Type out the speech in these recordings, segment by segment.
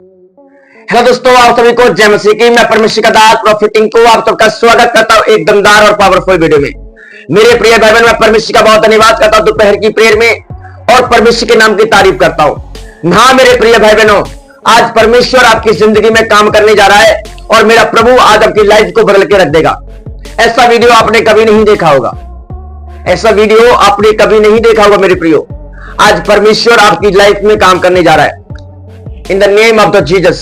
Hello दोस्तों, आप सभी को जय मसीह की। मैं परमेश्वर का दास प्रॉफिटिंग को आप सबका स्वागत करता हूं एक दमदार और पावरफुल वीडियो में। मेरे प्रिय भाई बहन, मैं परमेश्वर का बहुत धन्यवाद करता हूं दोपहर की प्रेयर में और परमेश्वर के नाम की तारीफ करता हूं। हाँ मेरे प्रिय भाई बहनों, आज परमेश्वर आपकी जिंदगी में काम करने जा रहा है और मेरा प्रभु आज आपकी लाइफ को बदल के रख देगा। ऐसा वीडियो आपने कभी नहीं देखा होगा, ऐसा वीडियो आपने कभी नहीं देखा होगा मेरे प्रियो। आज परमेश्वर आपकी लाइफ में काम करने जा रहा है in the name of the Jesus.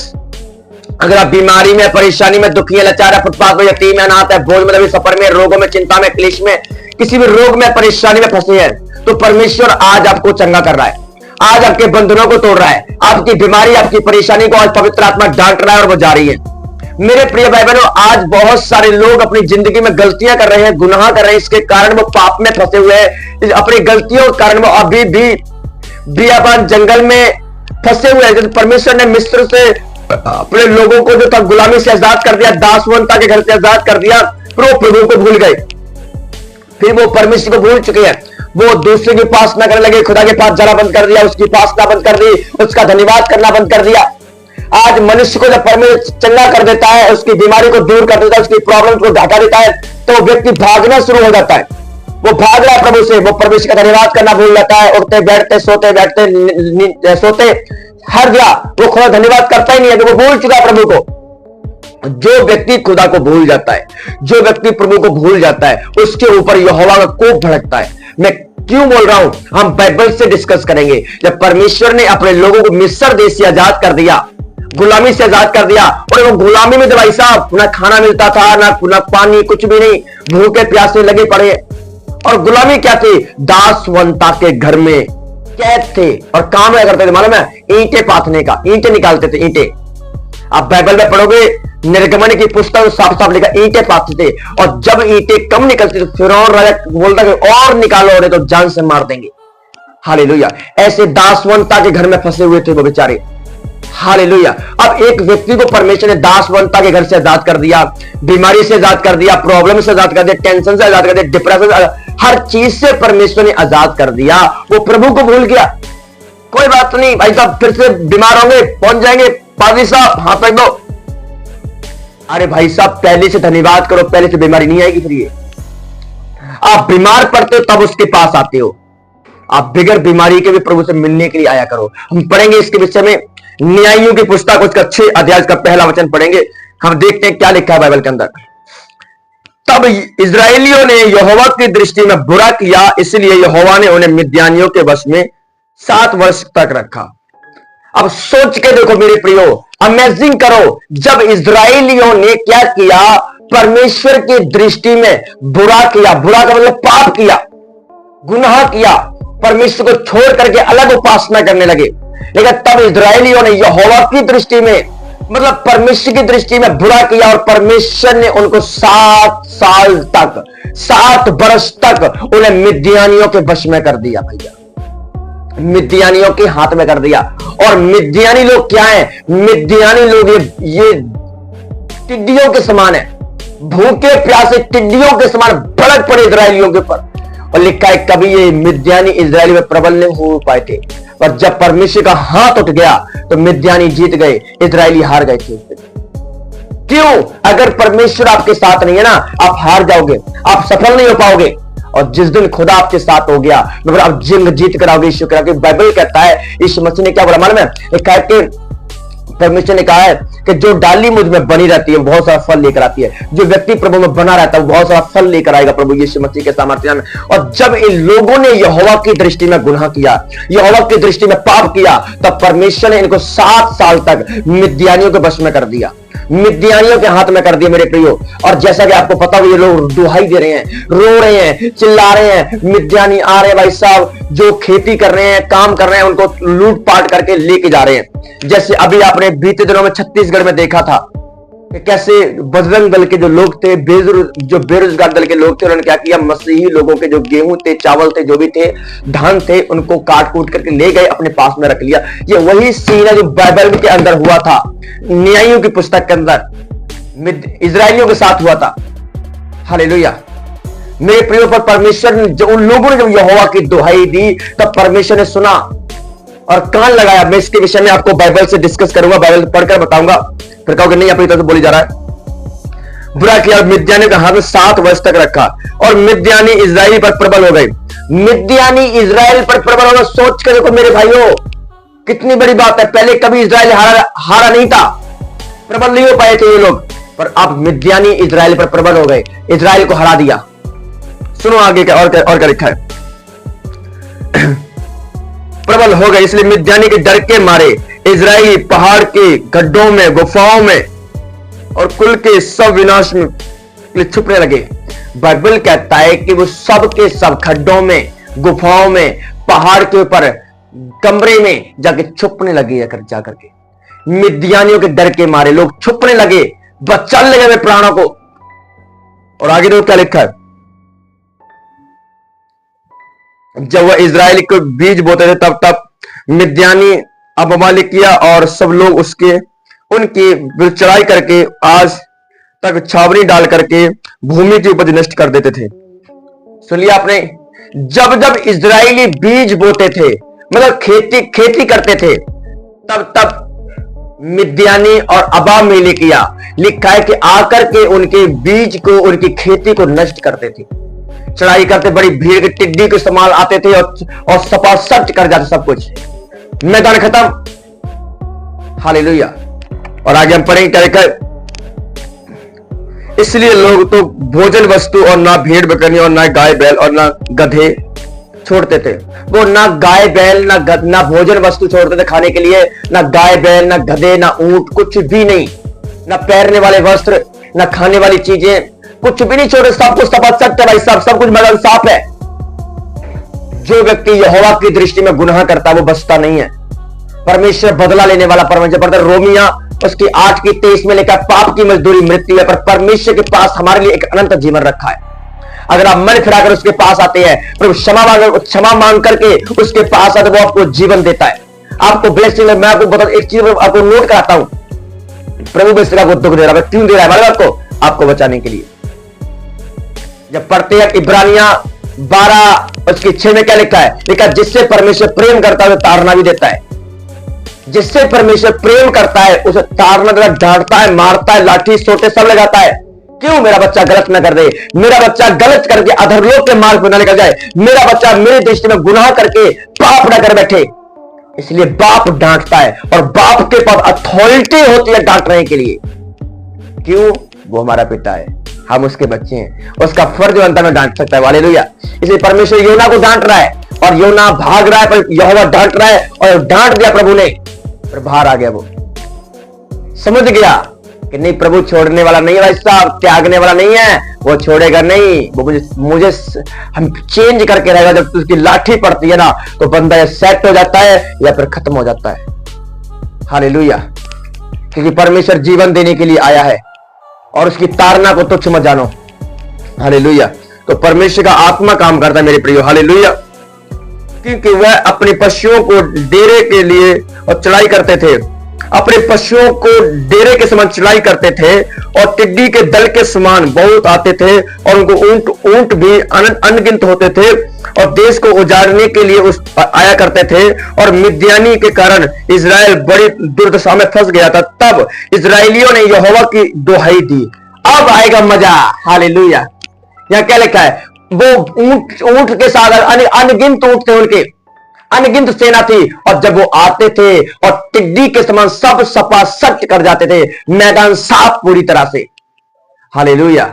अगर आप बीमारी में, परेशानी में, दुखी है, लाचार है, फुटपाथ में, यतीम है, अनाथ है, बोझ में, सफर में, रोगों में, चिंता में, क्लेश में, किसी भी रोग में, परेशानी में फंसे हैं, तो परमेश्वर आज आपको चंगा कर रहा है। आज आपके बंधनों को तोड़ रहा है। आपकी बीमारी, आपकी परेशानी को आज पवित्र आत्मा डांट रहा है और वो जा रही है। मेरे प्रिय भाई बहनों, आज बहुत सारे लोग अपनी जिंदगी में गलतियां कर रहे हैं, गुनाह कर रहे हैं, इसके कारण वो पाप में फंसे हुए हैं। अपनी गलतियों के कारण वो अभी भी बियाबान जंगल में फंसे हुए हैं। परमेश्वर ने मिस्र से अपने लोगों को जो था गुलामी से आजाद कर दिया, दासवंता के घर से आजाद कर दिया, फिर वो प्रभु को भूल गए, फिर वो परमेश्वर को भूल चुके हैं। वो दूसरे की उपासना करने लगे, खुदा के पास जाना बंद कर दिया, उसकी उपासना बंद कर दी, उसका धन्यवाद करना बंद कर दिया। आज मनुष्य को जब परमेश्वर चंगा कर देता है, उसकी बीमारी को दूर कर देता है, उसकी प्रॉब्लम को हटा देता है, तो व्यक्ति भागना शुरू हो जाता है। वो भाग रहा है प्रभु से, वो परमेश्वर का धन्यवाद करना भूल जाता है। उठते बैठते, सोते बैठते, सोते हर जगह वो खुदा धन्यवाद करता ही नहीं है, तो वो भूल चुका है प्रभु को। जो व्यक्ति खुदा को भूल जाता है, जो व्यक्ति प्रभु को भूल जाता है, उसके ऊपर यहोवा का कोप भड़कता है। मैं क्यों बोल रहा हूं, हम बाइबल से डिस्कस करेंगे। जब परमेश्वर ने अपने लोगों को मिस्र देश से आजाद कर दिया, गुलामी से आजाद कर दिया, और वो गुलामी में जब भाई साहब ना खाना मिलता था, ना पानी, कुछ भी नहीं, भूखे प्यासे लगे पड़े। और गुलामी क्या थी? दासवंता के घर में कैद थे और काम क्या करते थे मालूम है? ईंटें पाथने का, ईंटें निकालते थे, ईंटें। आप बाइबल में पढ़ोगे, निर्गमन की पुस्तक साफ साफ लिखा, ईंटें पाथते थे। और जब ईंटें कम निकलती तो फिरौन राजा बोलता कि और निकालो, और तो जान से मार देंगे। हालेलुया। ऐसे दासवंता के घर में फंसे हुए थे वो बेचारे। हालेलुया। अब एक व्यक्ति को परमेश्वर ने दासवंता के घर से आजाद कर दिया, बीमारी से आजाद कर दिया, प्रॉब्लम से आजाद कर दिया, टेंशन से आजाद कर दिया, डिप्रेशन से, हर चीज से परमेश्वर ने आजाद कर दिया। वो प्रभु को भूल गया। कोई बात नहीं भाई साहब, फिर से बीमार होंगे, पहुंच जाएंगे, पादरी साहब हाथ रख दो। अरे भाई साहब, पहले से धन्यवाद करो, पहले से बीमारी नहीं आएगी। फिर ये आप बीमार पड़ते हो तब उसके पास आते हो। आप बिगर बीमारी के भी प्रभु से मिलने के लिए आया करो। हम पढ़ेंगे इसके विषय में न्यायियों की पुस्तक, उसका 6 अध्याय का पहला वचन पढ़ेंगे। हम देखते हैं क्या लिखा है बाइबल के अंदर। तब इजरायलियों ने यहोवा की दृष्टि में बुरा किया, इसलिए यहोवा ने उन्हें मिद्यानियों के वश में 7 वर्ष तक रखा। अब सोच के देखो मेरे प्रियो, अमेजिंग करो। जब इजरायलियों ने क्या किया? परमेश्वर की दृष्टि में बुरा किया। बुरा का मतलब पाप किया, गुनाह किया, परमेश्वर को छोड़ करके अलग उपासना करने लगे। लेकिन तब इजरायलियों ने यहोवा की दृष्टि में, मतलब परमेश्वर की दृष्टि में बुरा किया, और परमेश्वर ने उनको 7 साल तक, 7 वर्ष तक उन्हें मिद्यानियों के वश में कर दिया। भैया, मिद्यानियों के हाथ में कर दिया। और मिद्यानी लोग क्या है? मिद्यानी लोग ये टिड्डियों के समान है, भूखे प्यासे टिड्डियों के समान भड़क पड़े इजरायलियों के ऊपर। और लिखा है कभी ये मिद्यानी इजराइल में प्रबल नहीं हो पाए थे, और जब परमेश्वर का हाथ उठ गया तो मिद्यानी जीत गए, इजरायली हार गए थे। क्यों? अगर परमेश्वर आपके साथ नहीं है ना, आप हार जाओगे, आप सफल नहीं हो पाओगे। और जिस दिन खुदा आपके साथ हो गया, मतलब आप जिंग जीत कर आओगे। यीशु करा, बाइबल कहता है, यीशु मसीह ने क्या बोला मालूम है? परमेश्वर ने कहा है कि जो डाली मुझ में बनी रहती है बहुत सारा फल लेकर आती है। जो व्यक्ति प्रभु में बना रहता है बहुत सारा फल लेकर आएगा प्रभु यीशु मसीह के सामर्थ्य में। और जब इन लोगों ने यहोवा की दृष्टि में गुनाह किया, यहोवा की दृष्टि में पाप किया, तब परमेश्वर ने इनको 7 साल तक मिद्यानियों के वश में कर दिया, मिद्यानियों के हाथ में कर दिया मेरे प्रियो। और जैसा कि आपको पता हो, ये लोग दुहाई दे रहे हैं, रो रहे हैं, चिल्ला रहे हैं, मिद्यानी आ रहे हैं भाई साहब, जो खेती कर रहे हैं, काम कर रहे हैं, उनको लूट पाट करके लेके जा रहे हैं। जैसे अभी आपने बीते दिनों में छत्तीसगढ़ में देखा था कि कैसे बजरंग दल के जो लोग थे, जो बेरोजगार दल के लोग थे, उन्होंने क्या किया? मसीही लोगों के जो गेहूं थे, चावल थे, जो भी थे, धान थे, उनको काट कूट करके ले गए, अपने पास में रख लिया। ये वही सीन है जो बाइबल के अंदर हुआ था, न्यायियों की पुस्तक के अंदर इजरायलियों के साथ हुआ था। हालेलुया। मेरे प्रियो, पर परमेश्वर ने, जो उन लोगों ने जब यहोवा की दुहाई दी, तब परमेश्वर ने सुना और कान लगाया। मैं इसके विषय में आपको बाइबल से डिस्कस करूंगा, बाइबल पढ़कर बताऊंगा, फिर कहोगे नहीं अपनी तरफ से बोली जा रहा है। बुरा किया, मिद्यानी का हाथ 7 वर्ष तक रखा और मिद्यानी इजराइल पर प्रबल हो गए। मिद्यानी इजराइल पर प्रबल होगा, सोच कर देखो मेरे भाइयों, कितनी बड़ी बात है। पहले कभी इजराइल हारा नहीं था, प्रबल नहीं हो पाए थे ये लोग, पर अब मिद्यानी इजराइल पर प्रबल हो गए, इजराइल को हरा दिया। सुनो आगे क्या और क्या लिखा है। प्रबल हो गए, इसलिए मिद्यानी के डर के मारे इजराइली पहाड़ के गड्ढों में, गुफाओं में और कुल के सब विनाश में छुपने लगे। बाइबल कहता है कि वो सब के सब खड्डों में, गुफाओं में, पहाड़ के ऊपर, कमरे में जाके छुपने लगे। जाकर के मिद्यानियों के डर के मारे लोग छुपने लगे, बचने लगे वे प्राणों को। और आगे देखो क्या लिखा है। जब वह इजराइल को बीज बोते थे तब मिद्यानी, अमालेकिया और सब लोग उनकी चढ़ाई करके आज तक छावनी डाल करके भूमि की उपज नष्ट कर देते थे। सुन लिया आपने, जब जब इजराइली बीज बोते थे, मतलब खेती करते थे, तब मिद्यानी और अमालेकिया लिखा है कि आकर के उनके बीज को, उनकी खेती को नष्ट करते थे, चढ़ाई करते, बड़ी भीड़ के टिड्डी के इस्तेमाल आते थे और सपासट कर जाते सब कुछ, मैदान खत्म। हालेलुया। और आगे हम पढ़ेंगे क्या लिखा है। इसलिए लोग तो भोजन वस्तु और ना भेड़ बकरी और ना गाय बैल और ना गधे छोड़ते थे। वो ना गाय बैल ना भोजन वस्तु छोड़ते थे खाने के लिए, ना गाय बैल, ना गधे, ना ऊंट, कुछ भी नहीं, ना पहनने वाले वस्त्र, ना खाने वाली चीजें, कुछ भी नहीं छोड़े। सब कुछ सपासट है भाई साहब, सब कुछ मैदान साफ है। जो व्यक्ति यहोवा की दृष्टि में गुनाह करता है वो बचता नहीं है। परमेश्वर बदला लेने वाला परमेश्वर। पढ़ते रोमिया उसकी 8:23 में लिखा, पाप की मजदूरी मृत्यु है, पर परमेश्वर के पास हमारे लिए एक अनंत जीवन रखा है। अगर आप मन फिराकर उसके पास आते हैं, प्रभु क्षमा मांग करके उसके पास आते, वो आपको जीवन देता है, आपको ब्लेसिंग। मैं आपको बता एक चीज आपको नोट कराता हूं, प्रभु बेसरा को दुख दे रहा है, क्यों दे रहा है मालूम आपको बचाने के लिए। जब पढ़ते हैं इब्रानिया 12:6 में क्या लिखा है, लिखा जिससे परमेश्वर प्रेम करता है उसे ताड़ना भी देता है। जिससे परमेश्वर प्रेम करता है उसे ताड़ना देता, डांटता है, मारता है, लाठी सोटे सब लगाता है। क्यों? मेरा बच्चा गलत न कर दे, मेरा बच्चा गलत करके अधर्लोक के मार्ग पर न निकल जाए, मेरा बच्चा मेरी दृष्टि में गुनाह करके पाप न कर बैठे। इसलिए बाप डांटता है और बाप के पास अथॉरिटी होती है डांटने के लिए। क्यों? वो हमारा पिता है, हम उसके बच्चे हैं, उसका फर्ज बनता है डांट सकता है। हालेलुया। इसलिए परमेश्वर योना को डांट रहा है और योना भाग रहा है, पर यहोवा डांट रहा है और डांट दिया प्रभु ने, पर बाहर आ गया। वो समझ गया कि नहीं, प्रभु छोड़ने वाला नहीं है भाई साहब, त्यागने वाला नहीं है, वो छोड़ेगा नहीं। वो मुझे हम चेंज करके रहेगा। जब उसकी लाठी पड़ती है ना तो बंदा या सेट हो जाता है या फिर खत्म हो जाता है। हालेलुया। क्योंकि परमेश्वर जीवन देने के लिए आया है और उसकी ताड़ना को तुच्छ मत जानो। हालेलुया। तो परमेश्वर का आत्मा काम करता है मेरे प्रियो। हालेलुया। क्योंकि वह अपने पशुओं को डेरे के लिए और चढ़ाई करते थे, अपने पशुओं को डेरे के समान चढ़ाई करते थे और टिड्डी के दल के समान बहुत आते थे और उनको ऊंट भी अनगिनत होते थे और देश को उजाड़ने के लिए आया करते थे। और मिद्यानी के कारण इजराइल बड़ी दुर्दशा में फंस गया था। तब इजराइलियों ने यहोवा की दुहाई दी। अब आएगा मजा। हालेलुया। यहां क्या लिखा है, वो ऊंट के साथ अनगिनत ऊंट थे, उनके अनगिनत सेना थी, और जब वो आते थे और टिड्डी के समान सब सपासट कर जाते थे, मैदान साफ पूरी तरह से। हालेलुया।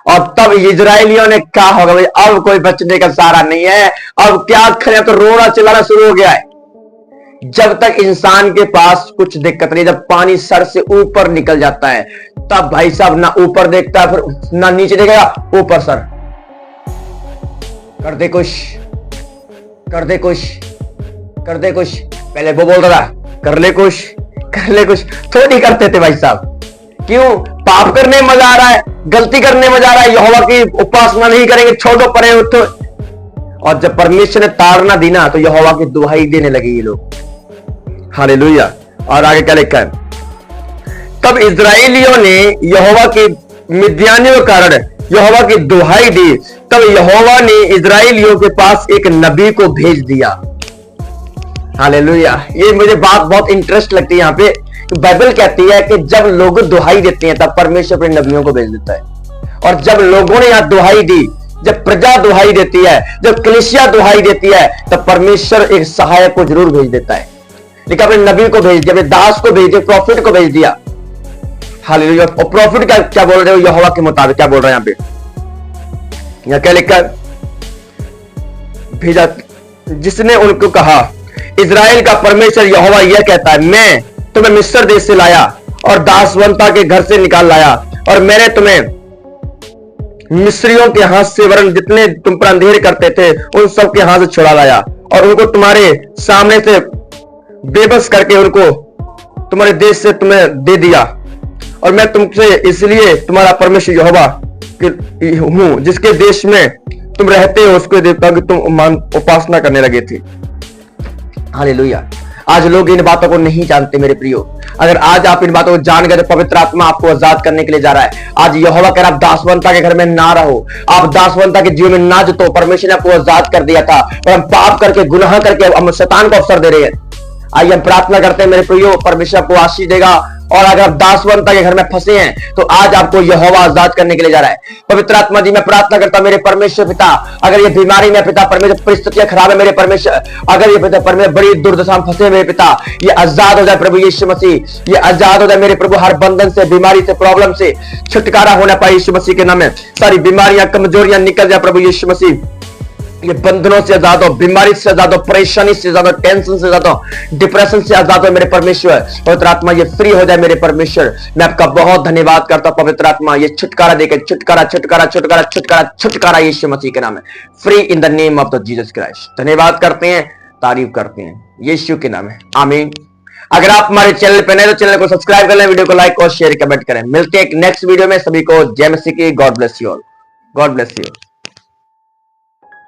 और तब इजराइलियों ने कहा होगा भाई अब कोई बचने का सहारा नहीं है, अब क्या करें, तो रोना चिल्लाना शुरू हो गया है। जब तक इंसान के पास कुछ दिक्कत नहीं, जब पानी सर से ऊपर निकल जाता है तब भाई साहब ना ऊपर देखता है, फिर ना नीचे देखेगा, ऊपर सर कर दे कुछ, कर दे कुछ, कर दे कुछ। पहले वो बोलता था कर ले कुछ, कर ले कुछ, थोड़ी करते थे भाई साहब। क्यों? पाप करने मजा आ रहा है, गलती करने मजा आ रहा है, यहोवा की उपासना नहीं करेंगे, छोड़ो परे उठो। और जब परमेश्वर ने ताड़ना दी ना तो यहोवा की दुहाई देने लगे ये लोग। हालेलुया। और आगे क्या लिखा है, तब इजराइलियों ने यहोवा की मिद्यानियों के कारण यहोवा की दुहाई दी। तब यहोवा ने इजराइलियों के पास एक नबी को भेज दिया। हालेलुया। ये मुझे बात बहुत इंटरेस्ट लगती है यहाँ पे। बाइबल कहती है कि जब लोग दुहाई देते हैं तब परमेश्वर अपने नबियों को भेज देता है। और जब लोगों ने यहां दुहाई दी, जब प्रजा दुहाई देती है, जब कलीसिया दुहाई देती है, तब परमेश्वर एक सहायक को जरूर भेज देता है। लेकिन अपने नबी को भेज दिया, अपने दास को भेज दिया, प्रॉफिट को भेज दिया। हालेलुया। और प्रॉफिट क्या बोल रहे हो? यहोवा के मुताबिक क्या बोल रहे हैं यहाँ पे? यहाँ क्या लिखकर भेजा? जिसने उनको कहा, इजराइल का परमेश्वर यहोवा यह कहता है, मैं तुम्हें मिस्र देश से लाया और दासवंता के घर से निकाल लाया, और मैंने तुम्हें मिस्रियों के हाथ से, वरन जितने तुम पर अंधेर करते थे उन सब के हाथ से छुड़ा लाया, और उनको तुम्हारे सामने से बेबस करके उनको तुम्हारे देश से तुम्हें दे दिया। और मैं तुमसे इसलिए तुम्हारा परमेश्वर यहोवा हूं, जिसके देश में तुम रहते हो उसके देवता की तुम उपासना करने लगे थे। हालेलुया। आज लोग इन बातों को नहीं जानते मेरे प्रियो। अगर आज आप इन बातों को जान गए तो पवित्र आत्मा आपको आजाद करने के लिए जा रहा है। आज यहोवा कह रहा है, आप दासवंता के घर में ना रहो, आप दासवंता के जीवन में ना जितो। परमेश्वर ने आपको आजाद कर दिया था, और हम पाप करके, गुनाह करके हम शैतान को अवसर दे रहे हैं। आइए हम प्रार्थना करते हैं मेरे प्रियो, परमेश्वर आपको आशीष देगा। और अगर आप दासवंता के घर में फंसे हैं तो आज आपको यहोवा आजाद करने के लिए जा रहा है। पवित्र आत्मा जी, मैं प्रार्थना करता हूं मेरे परमेश्वर पिता, अगर ये बीमारी में पिता परमेश्वर, परिस्थितियां खराब है मेरे परमेश्वर, अगर ये पिता परमेश्वर बड़ी दुर्दशा में फंसे मेरे पिता, ये आजाद हो जाए प्रभु यीशु मसीह, ये आजाद हो जाए मेरे प्रभु। हर बंधन से, बीमारी से, प्रॉब्लम से छुटकारा होना पाए यीशु मसीह के नाम में। सारी बीमारियां, कमजोरियां निकल जाए प्रभु यीशु मसीह। ये बंधनों से आजाद हो, बीमारी से आजाद हो, परेशानी से आजाद हो, टेंशन से आजाद हो, डिप्रेशन से आजाद हो मेरे परमेश्वर। पवित्र आत्मा ये फ्री हो जाए मेरे परमेश्वर। मैं आपका बहुत धन्यवाद करता हूं पवित्र आत्मा, ये छुटकारा देकर, छुटकारा छुटकारा छुटकारा छुटकारा छुटकारा यीशु मसीह के नाम है। Free in the name of the Jesus Christ. धन्यवाद करते हैं, तारीफ करते हैं यीशु के नाम है, आमीन। अगर आप हमारे चैनल पे नए तो चैनल को सब्सक्राइब कर लें, वीडियो को लाइक और शेयर कमेंट करें। मिलते हैं एक नेक्स्ट वीडियो में। सभी को जय मसीह की। God bless you all. God bless you.